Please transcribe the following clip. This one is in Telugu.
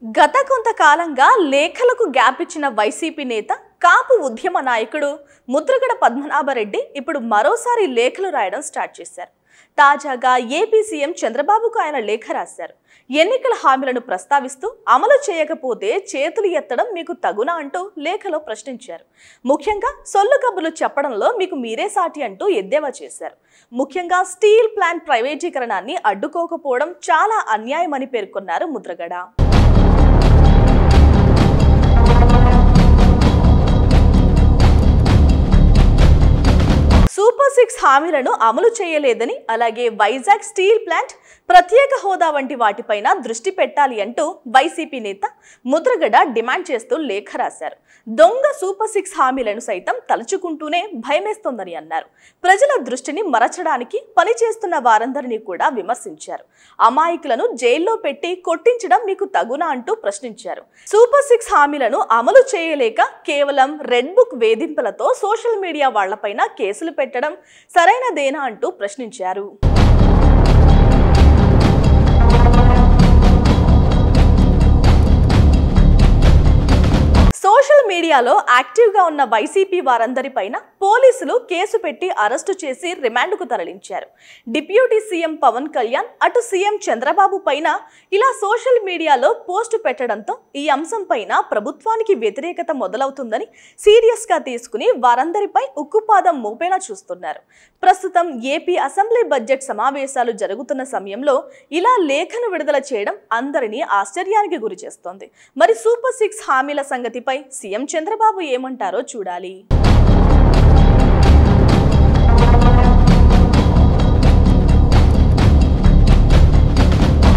గత కొంతకాలంగా లేఖలకు గ్యాప్ ఇచ్చిన వైసీపీ నేత కాపు ఉద్యమ నాయకుడు ముద్రగడ పద్మనాభరెడ్డి ఇప్పుడు మరోసారి లేఖలు రాయడం స్టార్ట్ చేశారు. తాజాగా ఏపీ సీఎం చంద్రబాబుకు ఆయన లేఖ రాశారు. ఎన్నికల హామీలను ప్రస్తావిస్తూ అమలు చేయకపోతే చేతులు ఎత్తడం మీకు తగునా అంటూ లేఖలో ప్రశ్నించారు. ముఖ్యంగా సొల్లు కబుర్లు చెప్పడంలో మీకు మీరే సాటి అంటూ ఎద్దేవా చేశారు. ముఖ్యంగా స్టీల్ ప్లాంట్ ప్రైవేటీకరణాన్ని అడ్డుకోకపోవడం చాలా అన్యాయమని పేర్కొన్నారు ముద్రగడ. సూపర్ 6 హామీలను అమలు చేయలేదని, అలాగే వైజాగ్ స్టీల్ ప్లాంట్ ప్రత్యేక హోదా వంటి వాటిపైన దృష్టి పెట్టాలి అంటూ వైసీపీ నేత ముద్రగడ డిమాండ్ చేస్తూ లేఖ రాశారు. దొంగ సూపర్ 6 హామీలను సైతం తలుచుకుంటూనే భయమేస్తోందని అన్నారు. ప్రజల దృష్టిని మరచడానికి పనిచేస్తున్న వారందరినీ కూడా విమర్శించారు. అమాయకులను జైల్లో పెట్టి కొట్టించడం మీకు తగునా అంటూ ప్రశ్నించారు. సూపర్ 6 హామీలను అమలు చేయలేక కేవలం రెడ్ బుక్ వేధింపులతో సోషల్ మీడియా వాళ్లపైన కేసులు పెట్టడం సరైనదేనా అంటూ ప్రశ్నించారు. సోషల్ మీడియాలో యాక్టివ్గా ఉన్న వైసీపీ వారందరిపైన పోలీసులు కేసు పెట్టి అరెస్టు చేసి రిమాండ్కు తరలించారు. డిప్యూటీ సీఎం పవన్ కళ్యాణ్, అటు సీఎం చంద్రబాబు పైన ఇలా సోషల్ మీడియాలో పోస్టు పెట్టడంతో ఈ అంశం పైన ప్రభుత్వానికి వ్యతిరేకత మొదలవుతుందని సీరియస్గా తీసుకుని వారందరిపై ఉక్కుపాదం మోపేలా చూస్తున్నారు. ప్రస్తుతం ఏపీ అసెంబ్లీ బడ్జెట్ సమావేశాలు జరుగుతున్న సమయంలో ఇలా లేఖను విడుదల చేయడం అందరినీ ఆశ్చర్యానికి గురి చేస్తోంది. మరి సూపర్ 6 హామీల సంగతిపై సీఎం చంద్రబాబు ఏమంటారో చూడాలి.